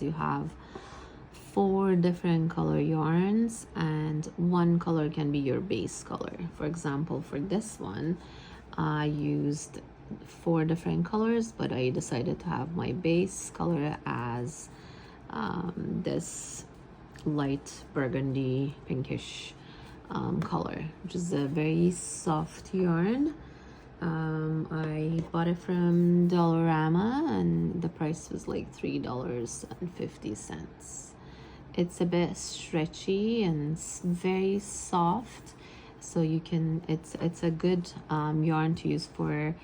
you have 4 different color yarns, and one color can be your base color. For example, for this one, I used 4 different colors, but I decided to have my base color as this light burgundy pinkish color, which is a very soft yarn. I bought it from Dollarama and the price was like $3.50. It's a bit stretchy and it's very soft, so you can it's a good yarn to use for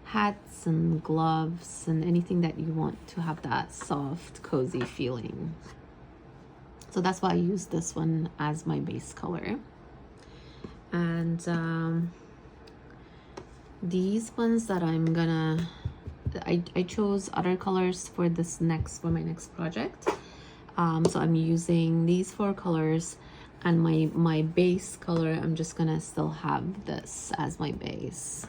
hats and gloves and anything that you want to have that soft cozy feeling. So that's why I use this one as my base color. And these ones that I'm gonna, I chose other colors for this for my next project. So I'm using these 4 colors, and my base color, I'm just gonna still have this as my base.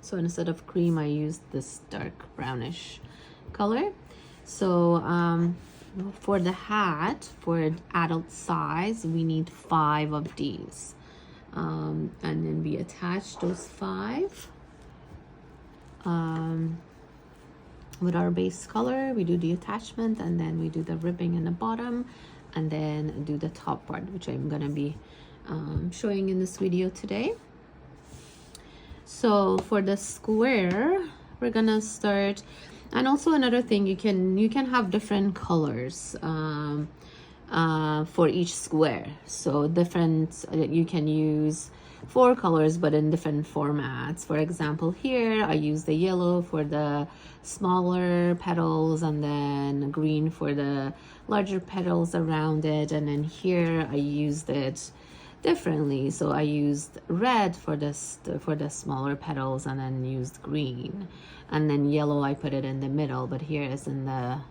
So instead of cream, I used this dark brownish color. So for the hat, for adult size, we need 5 of these. And then we attach those 5 with our base color. We do the attachment, and then we do the ribbing in the bottom, and then do the top part, which I'm gonna be showing in this video today. So for the square, we're gonna start. And also another thing, you can have different colors for each square. So different, you can use 4 colors but in different formats. For example, here I use the yellow for the smaller petals, and then green for the larger petals around it, and then here I used it differently. So I used red for the smaller petals, and then used green, and then yellow I put it in the middle, but here is in the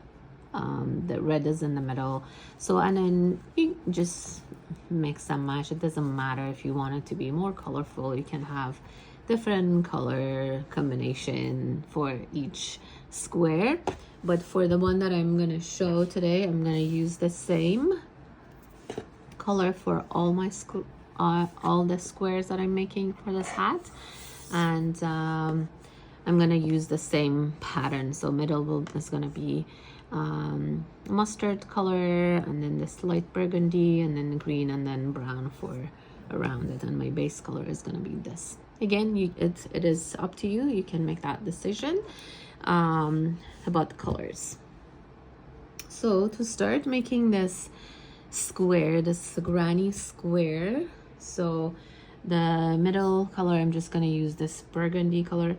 red is in the middle. So, and then you just mix and match. It doesn't matter if you want it to be more colorful, you can have different color combination for each square. But for the one that I'm gonna show today, I'm gonna use the same color for all my all the squares that I'm making for this hat, and I'm gonna use the same pattern. So middle is gonna be mustard color, and then this light burgundy, and then green, and then brown for around it, and my base color is gonna be this. Again, it is up to you. You can make that decision about the colors. So to start making this square, this granny square, so the middle color, I'm just gonna use this burgundy color.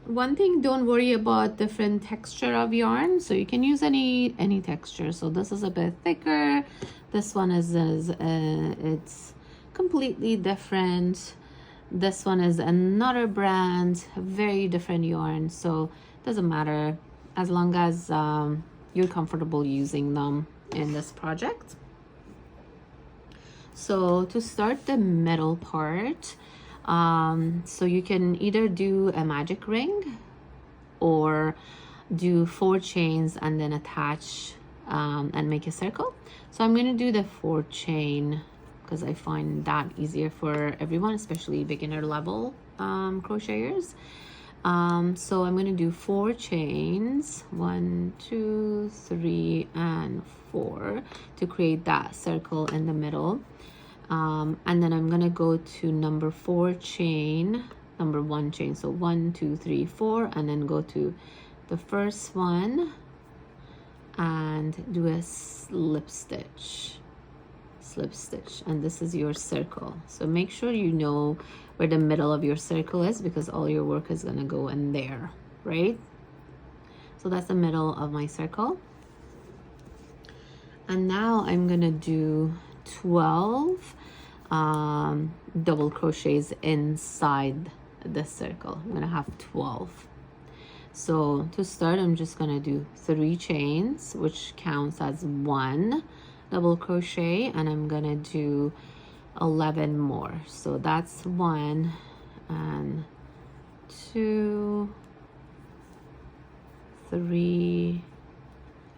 One thing, don't worry about different texture of yarn, so you can use any texture. So this is a bit thicker, this one is it's completely different, this one is another brand, very different yarn. So it doesn't matter as long as you're comfortable using them in this project. So to start the middle part, so you can either do a magic ring or do 4 chains and then attach and make a circle. So I'm going to do the 4 chain because I find that easier for everyone, especially beginner level crocheters. So I'm going to do 4 chains, 1, 2, 3, and 4 to create that circle in the middle. And then I'm gonna go to number 4 chain, number 1 chain, so 1, 2, 3, 4, and then go to the first one and do a slip stitch, and this is your circle. So make sure you know where the middle of your circle is, because all your work is gonna go in there, right? So that's the middle of my circle. And now I'm gonna do 12 double crochets inside the circle. I'm gonna have 12. So to start, I'm just gonna do 3 chains, which counts as 1 double crochet, and I'm gonna do 11 more. So that's 1 and 2, 3.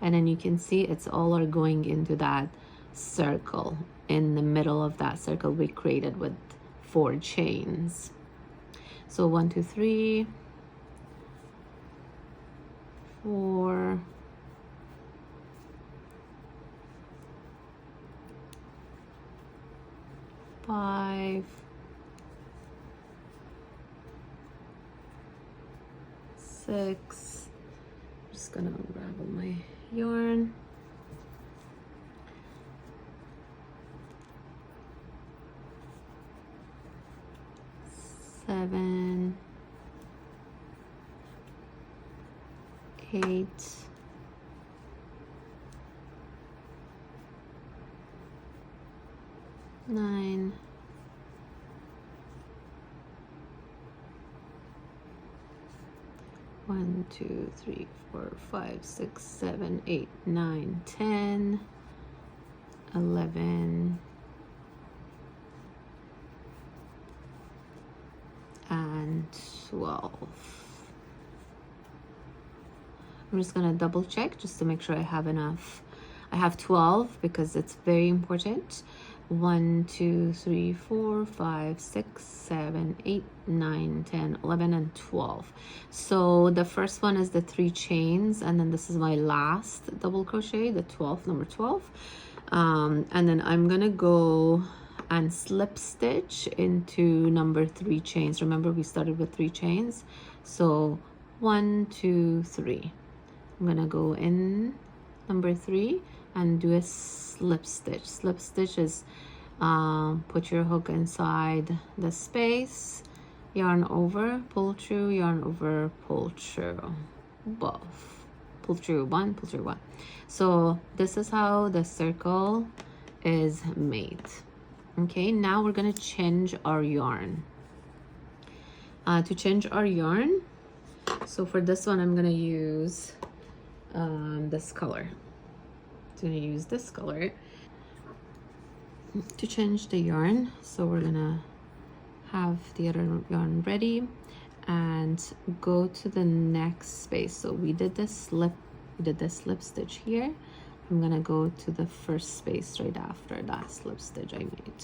and then you can see it's all are going into that circle. In the middle of that circle we created with 4 chains. So 1, 2, 3, 4, 5, 6. I'm just gonna unravel my yarn. 7, 8, 9, 1, 2, 3, 4, 5, 6, 7, 8, 9, 10, 11, and 12. I'm just gonna double check just to make sure I have enough. I have 12 because it's very important. 1, 2, 3, 4, 5, 6, 7, 8, 9, 10, 11, and 12. So the first one is the 3 chains, and then this is my last double crochet, the 12th, number 12. And then I'm gonna go and slip stitch into number 3 chains. Remember we started with 3 chains, so 1, 2, 3. I'm gonna go in number 3 and do a slip stitch. Slip stitch is put your hook inside the space, yarn over, pull through, yarn over, pull through, both, pull through 1, pull through 1. So this is how the circle is made. Okay, now we're gonna change our yarn. To change our yarn, so for this one I'm gonna use this color. I'm gonna use this color to change the yarn. So we're gonna have the other yarn ready and go to the next space. So we did the slip stitch here. I'm gonna go to the first space right after that slip stitch I made,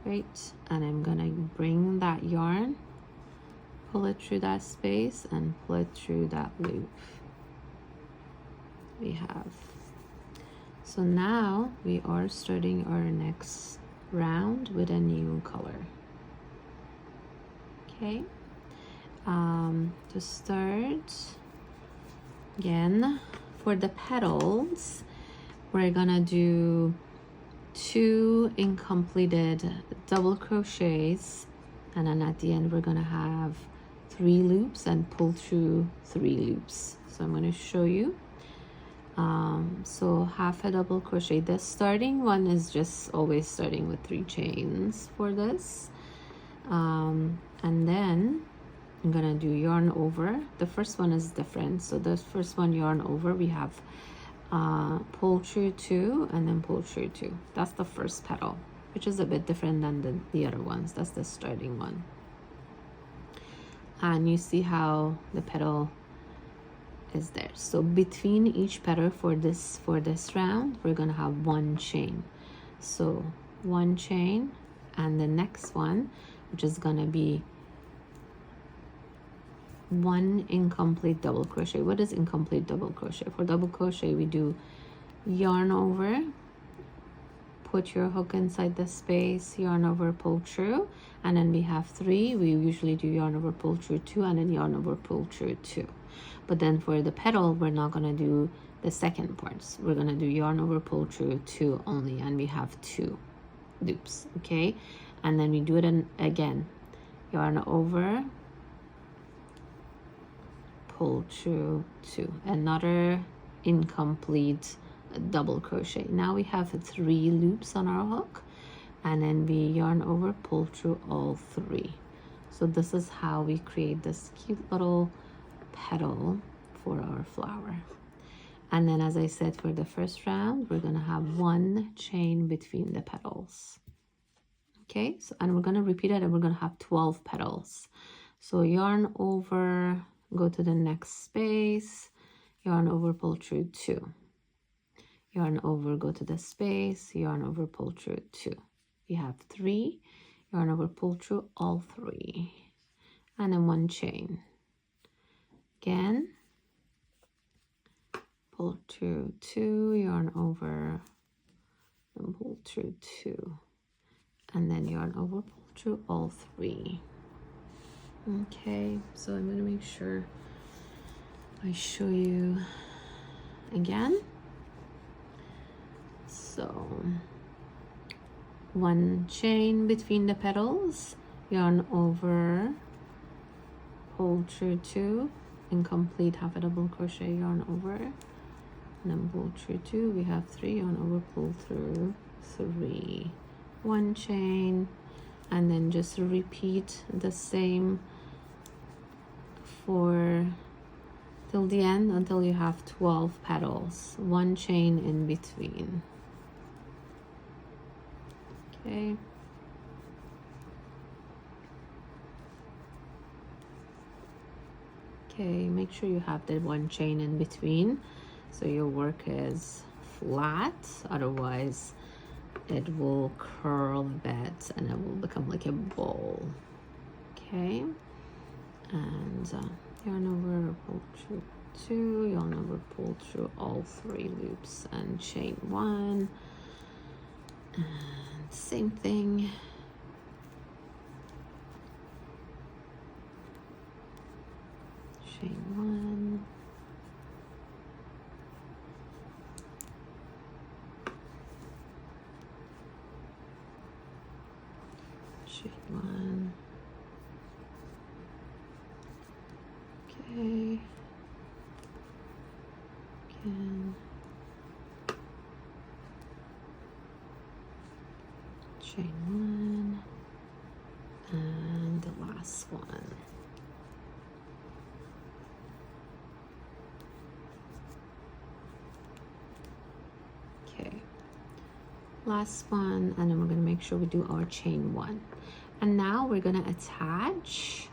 right? And I'm gonna bring that yarn, pull it through that space and pull it through that loop we have. So now we are starting our next round with a new color. Okay, to start again, for the petals we're gonna do 2 incompleted double crochets, and then at the end we're gonna have 3 loops and pull through 3 loops. So I'm going to show you. So half a double crochet. The starting one is just always starting with 3 chains for this, and then I'm gonna do yarn over. The first one is different. So the first one, yarn over, we have pull through 2 and then pull through 2. That's the first petal, which is a bit different than the other ones. That's the starting one. And you see how the petal is there. So between each petal for this round we're gonna have 1 chain. So 1 chain, and the next one, which is gonna be 1 incomplete double crochet. What is incomplete double crochet? For double crochet we do yarn over, put your hook inside the space, yarn over, pull through, and then we have 3. We usually do yarn over, pull through 2, and then yarn over, pull through 2. But then for the petal we're not going to do the second parts. We're going to do yarn over, pull through 2 only, and we have 2 loops. Okay, and then we do it again, yarn over, pull through 2, another incomplete double crochet. Now we have 3 loops on our hook, and then we yarn over, pull through all 3. So this is how we create this cute little petal for our flower. And then, as I said, for the first round we're gonna have 1 chain between the petals. Okay, so and we're gonna repeat it, and we're gonna have 12 petals. So yarn over, go to the next space, yarn over, pull through 2, yarn over, go to the space, yarn over, pull through 2. You have 3, yarn over, pull through all 3, and then 1 chain. Again, pull through 2, yarn over, and pull through 2, and then yarn over, pull through all 3. Okay, so I'm going to make sure I show you again. So 1 chain between the petals, yarn over, pull through 2, and complete half a double crochet, yarn over, and then pull through 2. We have 3, yarn over, pull through 3, 1 chain, and then just repeat the same for till the end until you have 12 petals, 1 chain in between. Okay. Okay, make sure you have the 1 chain in between so your work is flat, otherwise it will curl a bit and it will become like a bowl. Okay, and yarn over, pull through 2, yarn over, pull through all 3 loops, and chain 1, and same thing. Chain 1, chain 1. Okay. Again. Chain 1, and the last one. Okay, last one, and then we're going to make sure we do our chain 1. And now we're going to attach,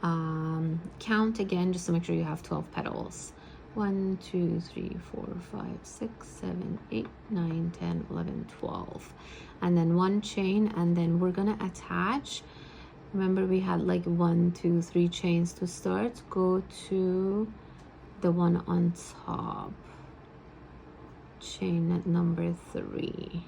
count again just to make sure you have 12 petals. 1, 2, 3, 4, 5, 6, 7, 8, 9, 10, 11, 12, and then 1 chain, and then we're gonna attach. Remember we had like 1, 2, 3 chains to start. Go to the one on top, chain number 3.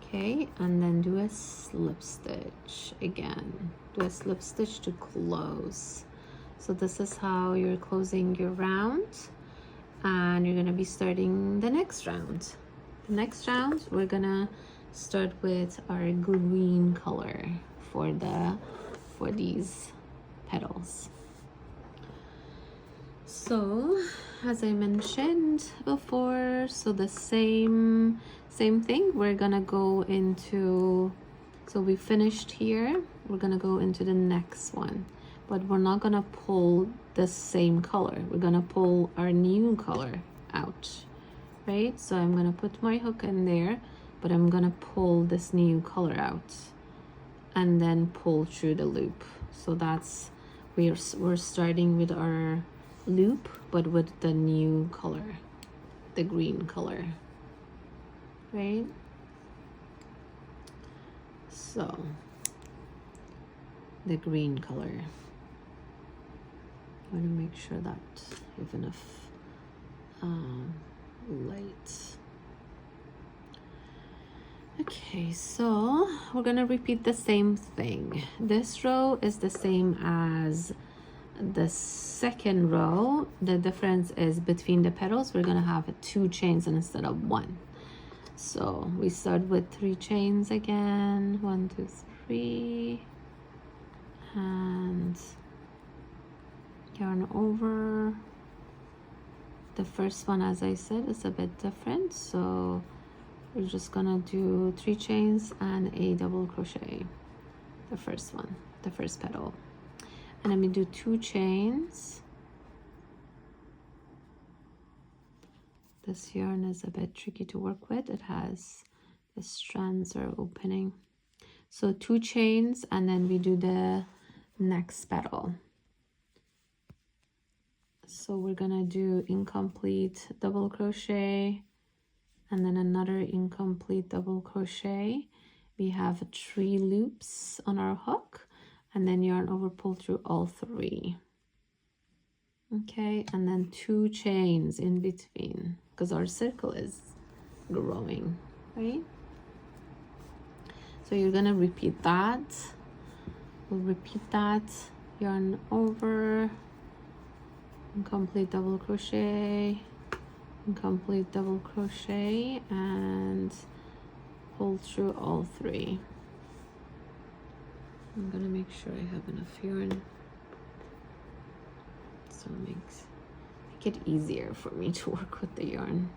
Okay, and then do a slip stitch again. Do a slip stitch to close. So this is how you're closing your round, and you're gonna be starting the next round. The next round, we're gonna start with our green color for these petals. So as I mentioned before, so the same thing, we're gonna go into, so we finished here, we're gonna go into the next one, but we're not gonna pull the same color, we're gonna pull our new color out, right? So I'm gonna put my hook in there, but I'm gonna pull this new color out and then pull through the loop. So that's, we're starting with our loop, but with the new color, the green color, right? So the green color, I want to make sure that you have enough light. Okay, so we're gonna repeat the same thing. This row is the same as the second row. The difference is between the petals, we're gonna have 2 chains instead of 1. So we start with 3 chains again, 1, 2, 3, and yarn over. The first one, as I said, is a bit different, so we're just gonna do 3 chains and a double crochet. The first one, the first petal, and then we do 2 chains. This yarn is a bit tricky to work with, it has the strands are opening, so 2 chains, and then we do the next petal. So we're gonna do incomplete double crochet and then another incomplete double crochet. We have 3 loops on our hook and then yarn over, pull through all 3. Okay, and then 2 chains in between because our circle is growing, right? So you're gonna repeat that. We'll repeat that. Yarn over, incomplete double crochet, incomplete double crochet, and pull through all 3. I'm gonna make sure I have enough yarn so it make it easier for me to work with the yarn.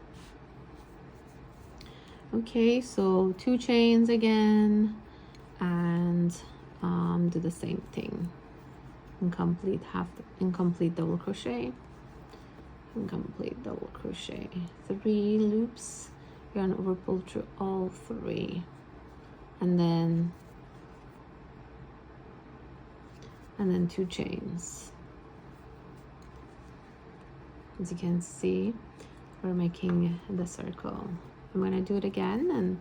Okay, so 2 chains again, and do the same thing. Incomplete double crochet, incomplete double crochet, 3 loops, yarn over, pull through all 3, and then 2 chains. As you can see, we're making the circle. I'm gonna do it again,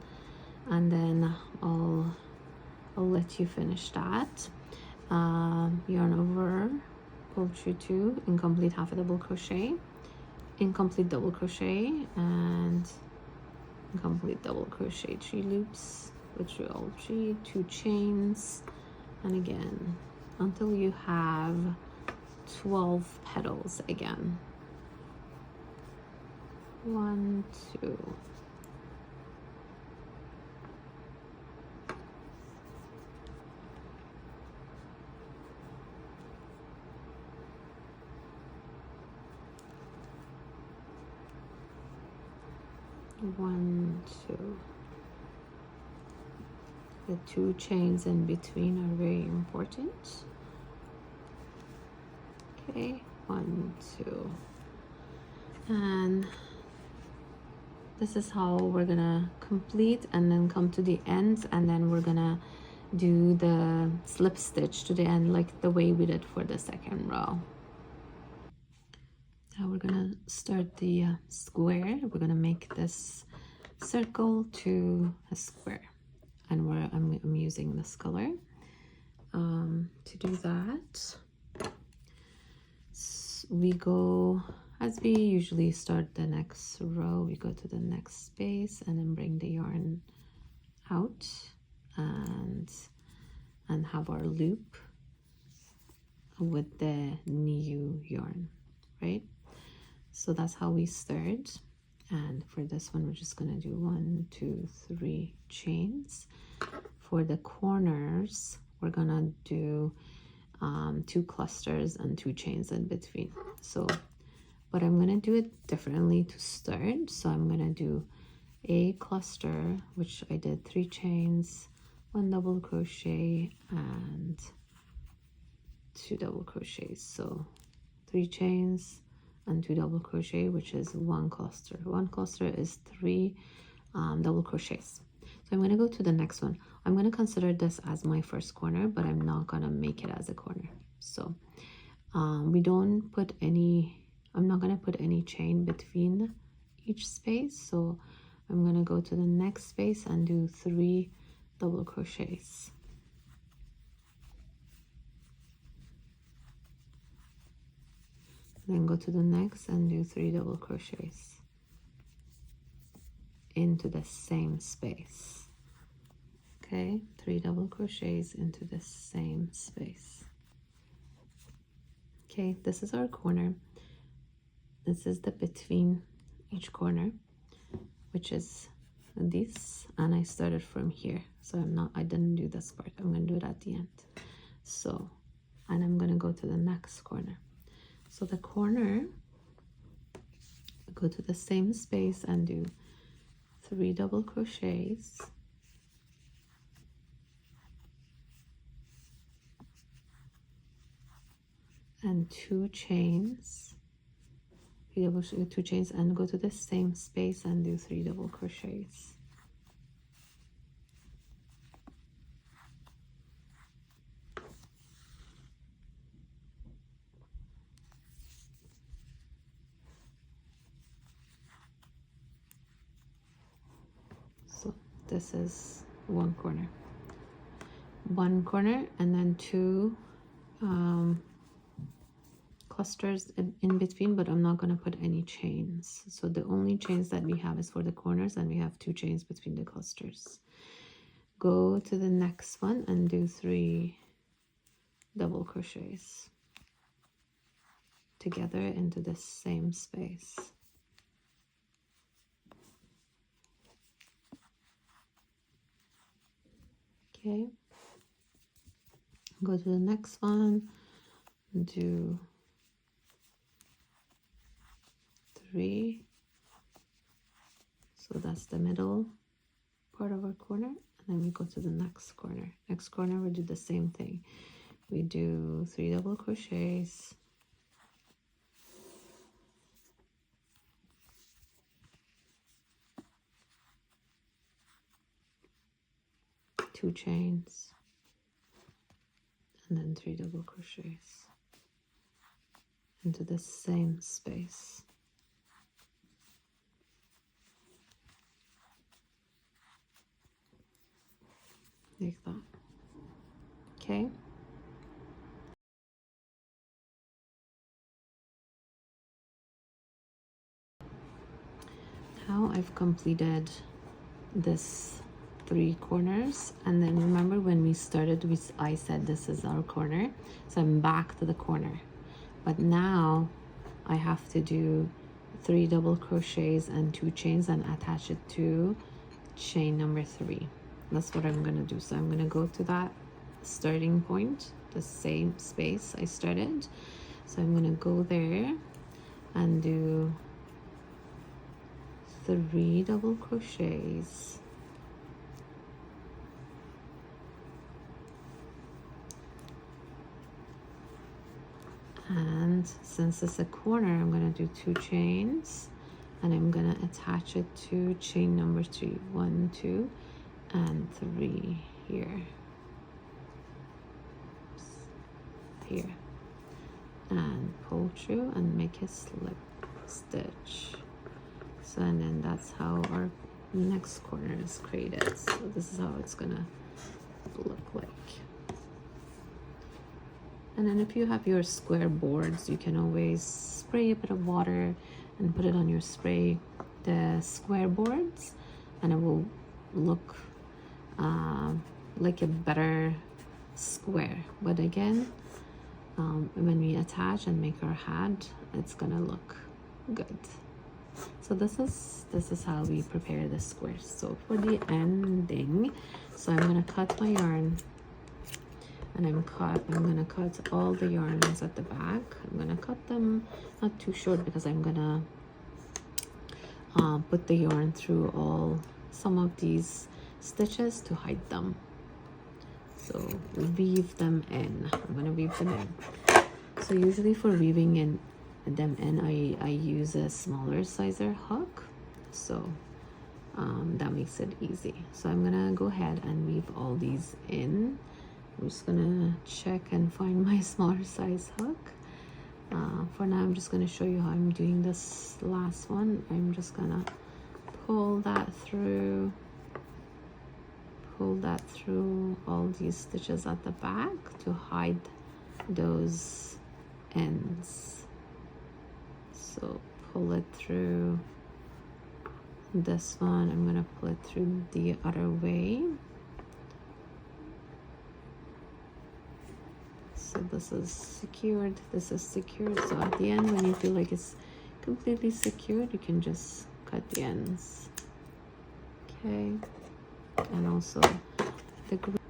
and then I'll let you finish that. Yarn over, pull through 2, incomplete half a double crochet, incomplete double crochet, and incomplete double crochet, 3 loops, pull through all 3, 2 chains, and again until you have 12 petals again. 1, 2. 1, 2. The 2 chains in between are very important. Okay, 1, 2. And this is how we're gonna complete and then come to the ends, and then we're gonna do the slip stitch to the end like the way we did for the second row. Now we're gonna start the square. We're gonna make this circle to a square, and I'm using this color to do that. We go, as we usually start the next row, we go to the next space and then bring the yarn out and have our loop with the new yarn, right? So that's how we start. And for this one, we're just gonna do 1, 2, 3 chains. For the corners, we're gonna do 2 clusters and 2 chains in between. So, but I'm gonna do it differently to start. So I'm gonna do a cluster, which I did 3 chains, 1 double crochet, and 2 double crochets. So 3 chains and 2 double crochet, which is 1 cluster. 1 cluster is 3 double crochets. So I'm going to go to the next one. I'm going to consider this as my first corner, but I'm not going to make it as a corner. So we don't put any, I'm not going to put any chain between each space. So I'm going to go to the next space and do 3 double crochets. Then go to the next and do 3 double crochets into the same space. Okay, 3 double crochets into the same space. Okay, this is our corner. This is the between each corner, which is this, and I started from here. So I didn't do this part. I'm gonna do it at the end. So, and I'm gonna go to the next corner. So the corner, go to the same space and do 3 double crochets, and 2 chains, 2 chains, and go to the same space and do 3 double crochets. this is one corner, and then two clusters in between, but I'm not going to put any chains. So the only chains that we have is for the corners, and we have 2 chains between the clusters. Go to the next one and do 3 double crochets together into the same space. Okay, go to the next one, do 3, so that's the middle part of our corner, and then we go to the next corner. Next corner we do the same thing. We do 3 double crochets, two chains, and then 3 double crochets into the same space. Like that. Okay. Now I've completed this 3 corners, and then remember when we started, I said this is our corner, so I'm back to the corner, but now I have to do 3 double crochets and 2 chains and attach it to chain number 3. That's what I'm gonna do. So I'm gonna go to that starting point, the same space I started, so I'm gonna go there and do 3 double crochets, and since it's a corner, I'm going to do 2 chains, and I'm going to attach it to chain number 3. 1, 2, and 3 here, here, and pull through and make a slip stitch. So, and then that's how our next corner is created. So this is how it's gonna look like. And then if you have your square boards, you can always spray a bit of water and put it on your the square boards, and it will look like a better square. But again, when we attach and make our hat, it's gonna look good. So this is how we prepare the squares. So for the ending, so I'm gonna cut my yarn, and I'm gonna cut all the yarns at the back. I'm gonna cut them not too short because I'm gonna put the yarn through some of these stitches to hide them. So weave them in. I'm gonna weave them in. So usually for weaving them in, I use a smaller sizer hook, so that makes it easy. So I'm gonna go ahead and weave all these in. I'm just gonna check and find my smaller size hook. For now, I'm just gonna show you how I'm doing this last one. I'm just gonna pull that through all these stitches at the back to hide those ends. So pull it through this one. I'm gonna pull it through the other way. So this is secured, this is secured. So at the end, when you feel like it's completely secured, you can just cut the ends. Okay, and also the group.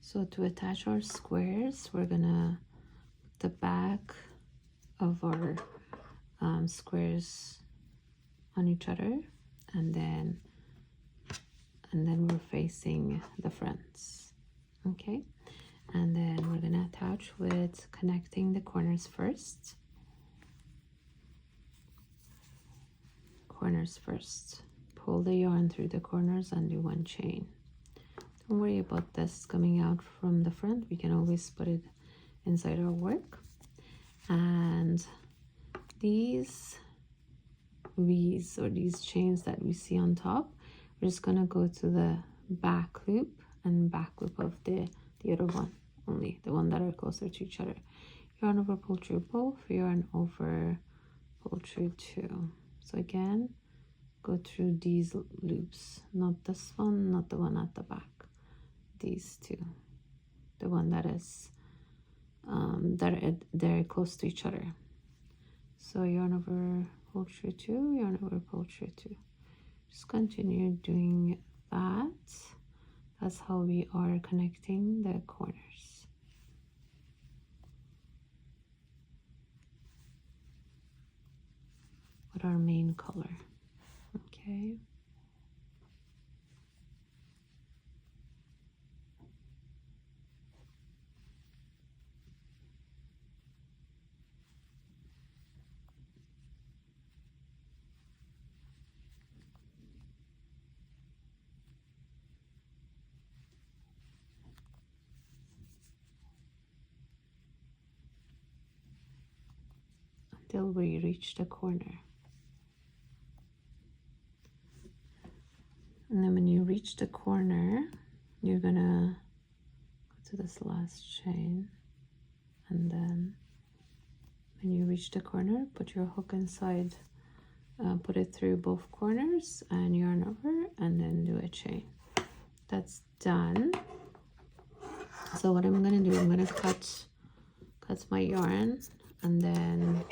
So to attach our squares, we're gonna put the back of our squares on each other, and then we're facing the fronts. Okay, and then we're gonna attach with connecting the corners first. Corners first. Pull the yarn through the corners and do 1 chain. Don't worry about this coming out from the front. We can always put it inside our work. And these V's or these chains that we see on top, we're just gonna go to the back loop and back loop of the other one, only the one that are closer to each other. Yarn over, pull through both, yarn over, pull through two. So again, go through these loops, not this one, not the one at the back, these two, the one that is they're close to each other. So yarn over, pull through two, yarn over, pull through two. Just continue doing that. That's how we are connecting the corners. With our main color. Okay. Until we reach the corner. And then when you reach the corner, you're gonna go to this last chain, and then when you reach the corner, put your hook inside, put it through both corners and yarn over, and then do a chain. That's done. So what I'm gonna do, I'm gonna cut my yarn, and then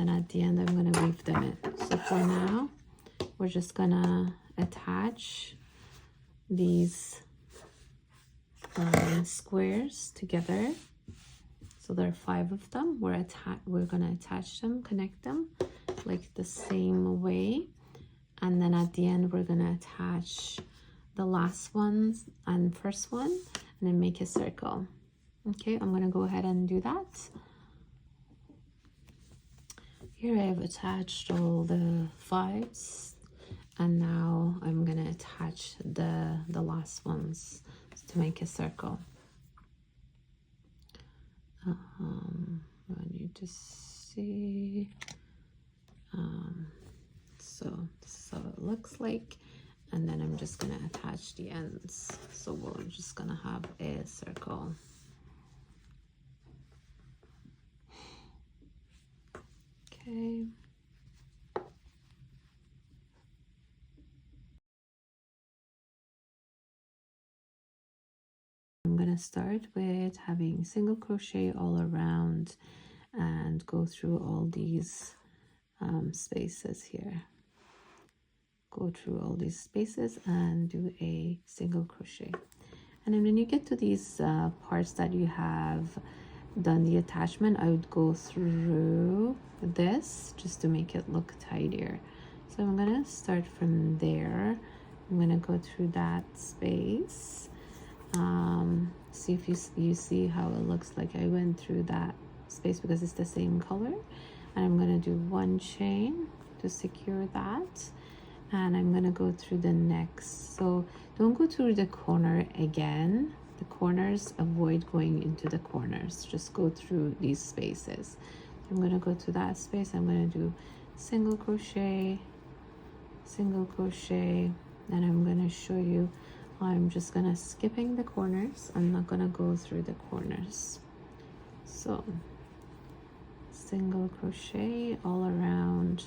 at the end I'm gonna weave them in. So for now, we're just gonna attach these squares together. So there are 5 of them. We're gonna attach them, connect them like the same way, and then at the end we're gonna attach the last ones and first one, and then make a circle. Okay, I'm gonna go ahead and do that. Here I have attached all the 5s, and now I'm gonna attach the last ones to make a circle. I need to see. So this is how it looks like, and then I'm just gonna attach the ends. So we're just gonna have a circle. Okay. I'm gonna start with having single crochet all around and go through all these spaces here. Go through all these spaces and do a single crochet. And then when you get to these parts that you have done the attachment, I would go through this just to make it look tidier. So I'm gonna start from there. I'm gonna go through that space. See if you see how it looks like I went through that space because it's the same color. And I'm gonna do 1 chain to secure that, and I'm gonna go through the next. So don't go through the corner again. The corners, avoid going into the corners, just go through these spaces. I'm gonna go to that space. I'm gonna do single crochet, and I'm gonna show you. I'm just gonna skipping the corners. I'm not gonna go through the corners. So single crochet all around,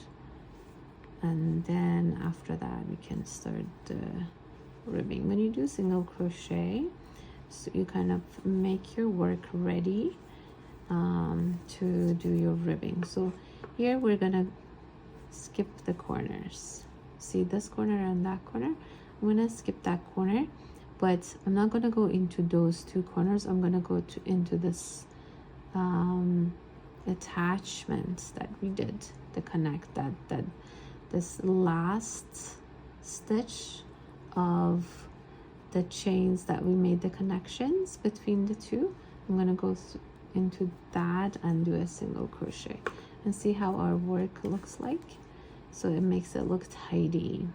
and then after that we can start the ribbing. When you do single crochet, so you kind of make your work ready to do your ribbing. So here we're gonna skip the corners. See this corner and that corner? I'm gonna skip that corner, but I'm not gonna go into those 2 corners. I'm gonna go into this attachments that we did to connect that this last stitch of the chains that we made the connections between the 2. I'm gonna go into that and do a single crochet and see how our work looks like. So it makes it look tidy.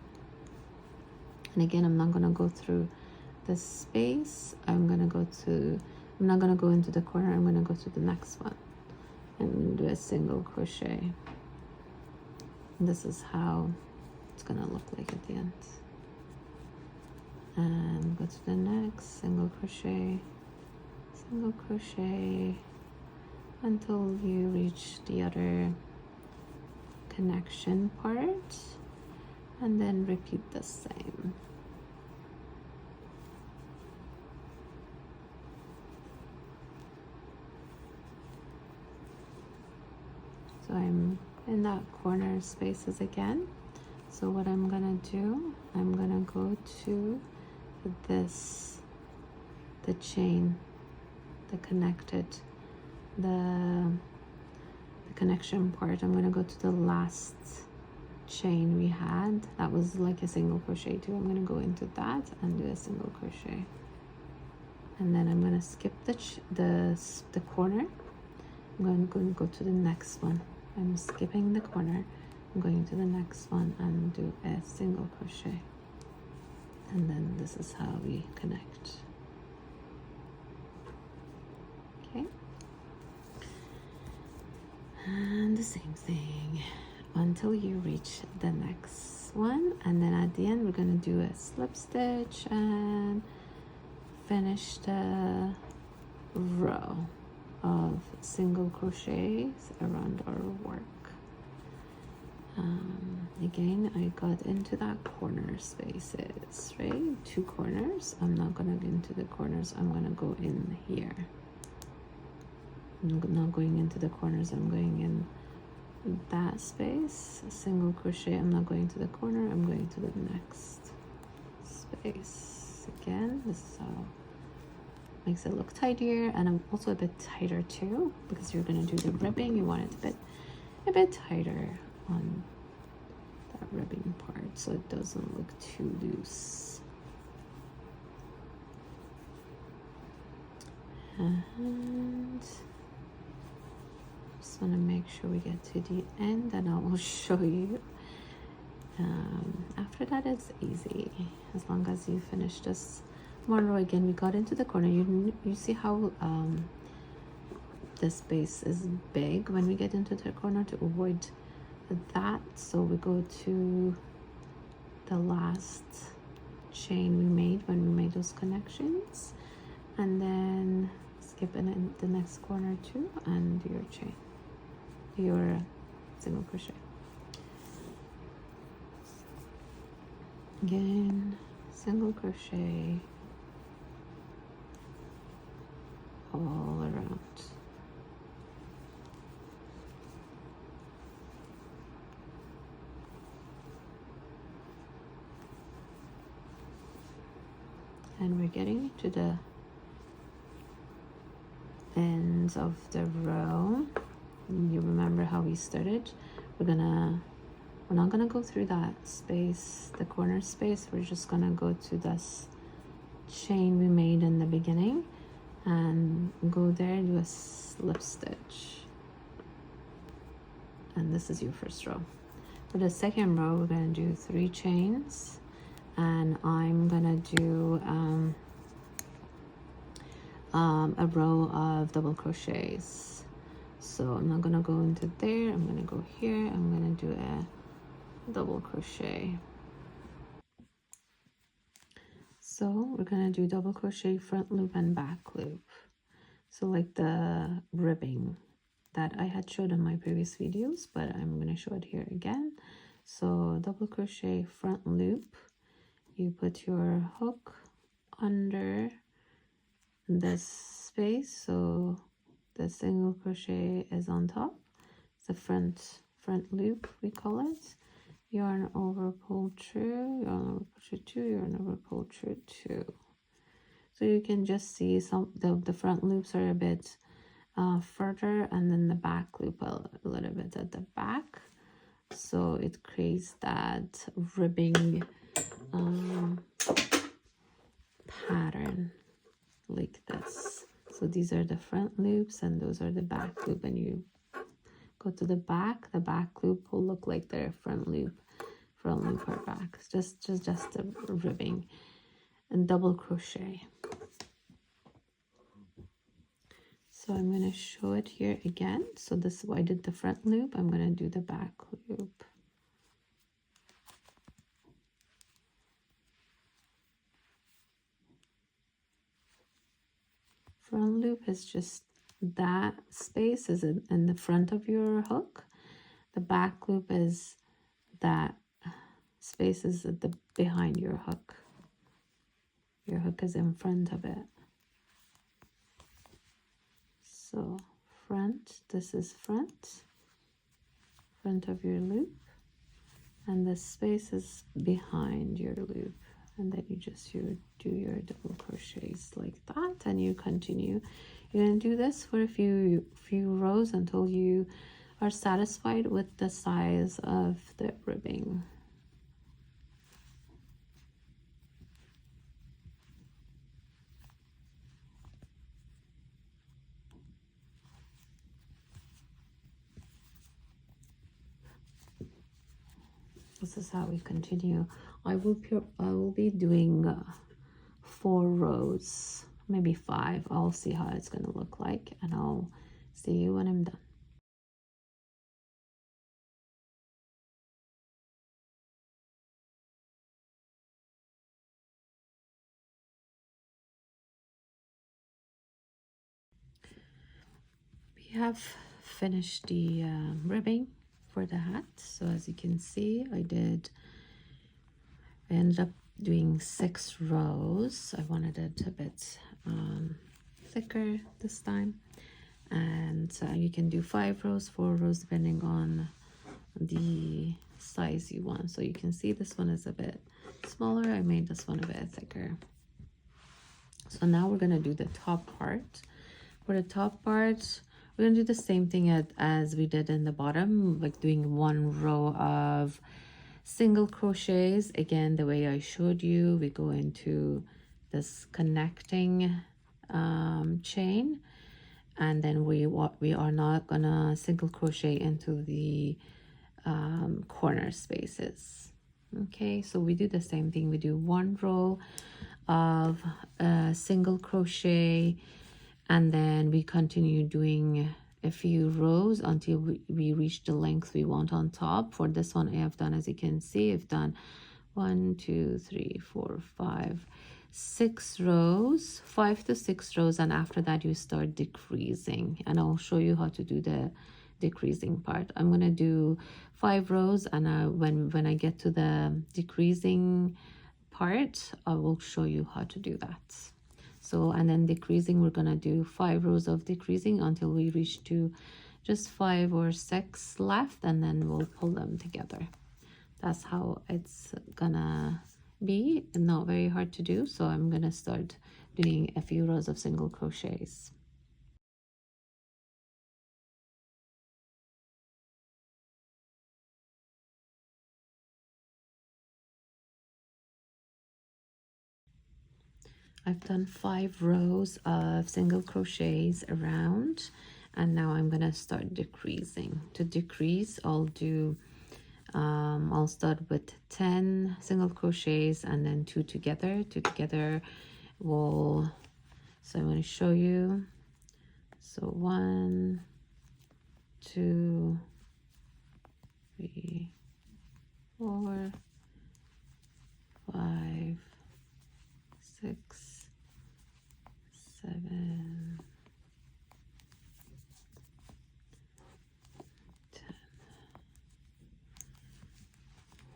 And again, I'm not gonna go through the space. I'm not gonna go into the corner. I'm gonna go to the next one. and do a single crochet. And this is how it's gonna look like at the end. And go to the next, single crochet until you reach the other connection part, and then repeat the same. So I'm in that corner spaces again. So what I'm gonna do, I'm gonna go to this, the chain, the connected, the connection part. I'm gonna go to the last chain we had. That was like a single crochet too. I'm gonna go into that and do a single crochet, and then I'm gonna skip the corner. I'm going to go to the next one. I'm skipping the corner. I'm going to the next one and do a single crochet, and then this is how we connect. Okay, and the same thing until you reach the next one, and then at the end we're going to do a slip stitch and finish the row of single crochets around our work. Again, I got into that corner spaces, right? 2 corners. I'm not gonna get into the corners, I'm gonna go in here. I'm not going into the corners, I'm going in that space, a single crochet. I'm not going to the corner, I'm going to the next space. Again, this is how makes it look tidier, and I'm also a bit tighter too, because you're gonna do the ribbing. You want it a bit tighter on that ribbing part, so it doesn't look too loose. And just want to make sure we get to the end, and I will show you. After that, it's easy as long as you finish this one row. Again, we got into the corner. You see how the space is big when we get into the corner to avoid that. So we go to the last chain we made when we made those connections, and then skip in the next corner too, and do your chain, your single crochet. Again, single crochet all around. And we're getting to the ends of the row. You remember how we started? We're not gonna go through that space, the corner space. We're just gonna go to this chain we made in the beginning and go there, do a slip stitch, and this is your first row. For the second row, we're gonna do 3 chains, and I'm gonna do a row of double crochets. So I'm not gonna go into there, I'm gonna go here, I'm gonna do a double crochet. So we're gonna do double crochet, front loop and back loop, so like the ribbing that I had showed in my previous videos, but I'm gonna show it here again. So double crochet, front loop, you put your hook under this space, so the single crochet is on top. It's the front loop, we call it. Yarn over, pull through, yarn over, pull through 2, yarn over, pull through 2. So you can just see some the front loops are a bit further, and then the back loop a little bit at the back, so it creates that ribbing pattern like this. So these are the front loops and those are the back loop, and you go to the back loop will look like their front loop or back. Just the ribbing, and double crochet. So I'm going to show it here again. So this is why I did the front loop. I'm going to do the back loop. Front loop is just that space is in the front of your hook. The back loop is that space is at the behind your hook. Your hook is in front of it. So front, this is front of your loop, and the space is behind your loop, and then you do your double crochets like that, and you continue. You're going to do this for a few rows until you are satisfied with the size of the ribbing. This is how we continue. I will be doing 4 rows, maybe 5. I'll see how it's going to look like, and I'll see you when I'm done. We have finished the ribbing for the hat. So as you can see, I ended up doing 6 rows. I wanted it a bit thicker this time, and you can do 5 rows, 4 rows, depending on the size you want. So you can see this one is a bit smaller. I made this one a bit thicker. So now we're gonna do the top part. For the top part, we're gonna do the same thing as we did in the bottom, like doing 1 row of single crochets. Again, the way I showed you, we go into this connecting chain, and then we are not gonna single crochet into the corner spaces. Okay, so we do the same thing. We do 1 row of single crochet, and then we continue doing a few rows until we reach the length we want on top. For this one, I have done, as you can see, I've done 1, 2, 3, 4, 5, 6 rows, 5 to 6 rows, and after that you start decreasing, and I'll show you how to do the decreasing part. I'm gonna do 5 rows, and when I get to the decreasing part, I will show you how to do that. So, and then decreasing, we're gonna do 5 rows of decreasing until we reach to just 5 or 6 left, and then we'll pull them together. That's how it's gonna be, and not very hard to do. So I'm gonna start doing a few rows of single crochets. I've done 5 rows of single crochets around, and now I'm gonna start decreasing. To decrease, I'll start with 10 single crochets and then 2 together. 2 together will, so I'm going to show you. So 1, 2, 3, 4, 5, 6, 7, 10,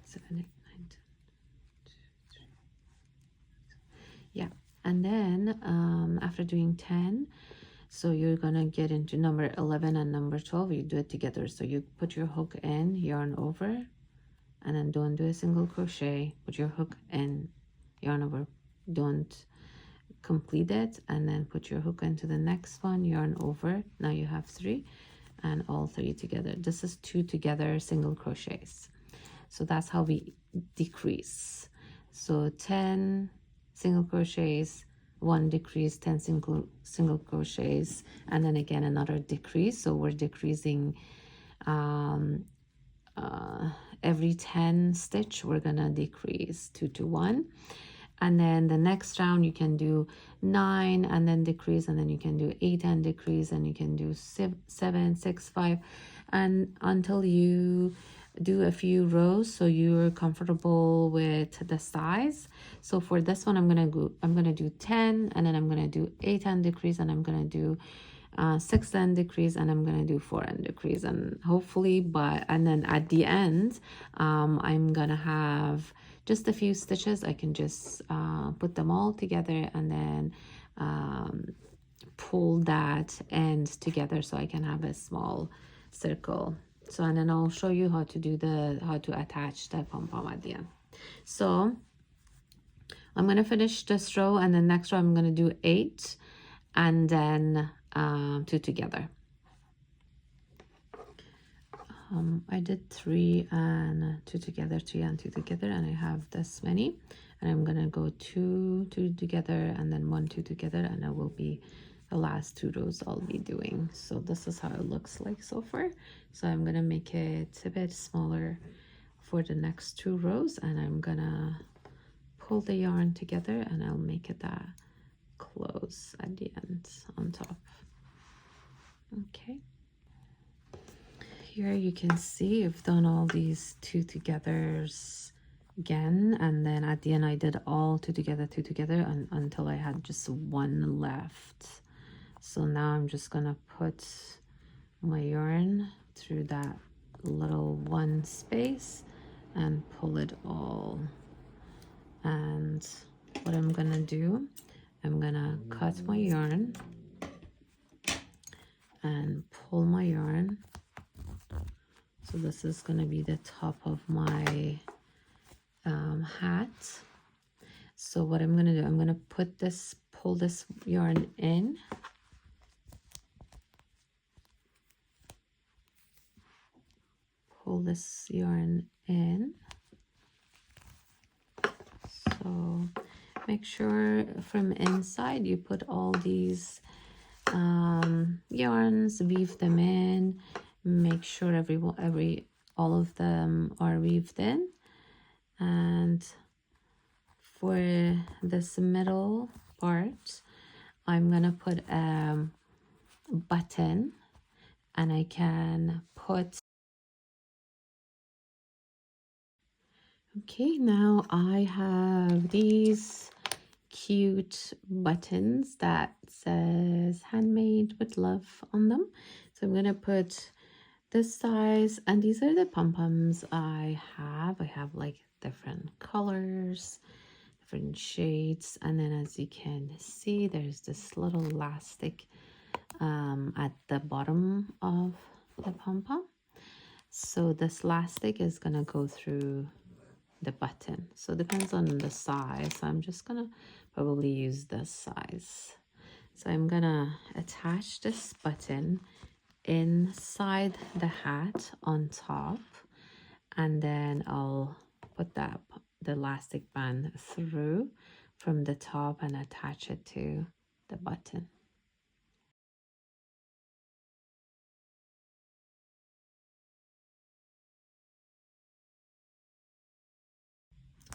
7, 8, 9, 10, 2, 3. Yeah, and then after doing 10, so you're gonna get into number 11 and number 12. You do it together. So you put your hook in, yarn over, and then don't do a single crochet. Put your hook in, yarn over, don't complete it, and then put your hook into the next one, yarn over. Now you have 3, and all 3 together. This is 2 together single crochets. So that's how we decrease. So 10 single crochets, 1 decrease, 10 single crochets, and then again another decrease. So we're decreasing every 10 stitch, we're gonna decrease 2 to 1, And then the next round you can do 9 and then decrease, and then you can do 8 and decrease, and you can do 7, 6, 5, and until you do a few rows so you're comfortable with the size. So for this one I'm gonna do 10, and then I'm gonna do 8 and decrease, and I'm gonna do 6 and decrease, and I'm gonna do 4 and decrease, and hopefully and then at the end I'm gonna have just a few stitches. I can just put them all together and then pull that end together so I can have a small circle. So, and then I'll show you how to attach the pom-pom at the end. So I'm gonna finish this row, and then next row I'm gonna do 8 and then 2 together. I did 3 and 2 together, 3 and 2 together, and I have this many, and I'm gonna go 2 together, and then 1 2 together, and it will be the last 2 rows I'll be doing. So this is how it looks like so far. So I'm gonna make it a bit smaller for the next 2 rows, and I'm gonna pull the yarn together, and I'll make it that close at the end on top. Okay, here you can see I've done all these 2 togethers again, and then at the end I did all 2 together until I had just 1 left. So now I'm just gonna put my yarn through that little 1 space and pull it all. And what I'm gonna do, I'm gonna cut my yarn and pull my yarn. So this is gonna be the top of my hat. So what I'm gonna do, I'm gonna pull this yarn in, pull this yarn in. So make sure from inside you put all these yarns, weave them in, make sure all of them are weaved in. And for this middle part I'm gonna put a button, and I can put. Okay, now I have these cute buttons that says handmade with love on them. So I'm gonna put this size, and these are the pom-poms I have like different colors, different shades, and then as you can see there's this little elastic at the bottom of the pom-pom. So this elastic is gonna go through the button, so it depends on the size. So I'm just gonna probably use this size. So I'm gonna attach this button inside the hat on top, and then I'll put the elastic band through from the top and attach it to the button.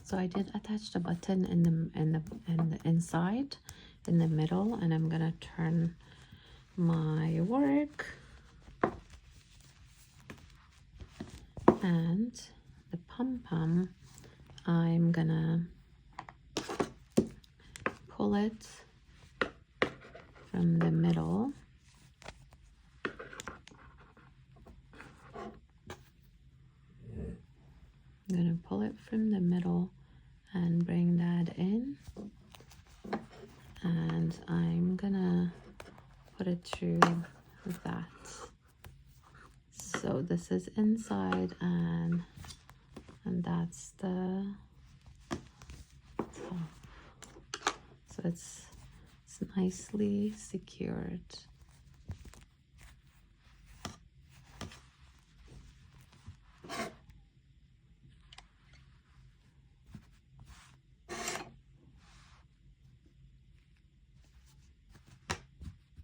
So I did attach the button in the inside, in the middle, and I'm gonna turn my work, and the pom-pom I'm gonna pull it from the middle. I'm gonna pull it from the middle and bring that in, and I'm gonna put it through that. So this is inside, and that's the top. So it's nicely secured.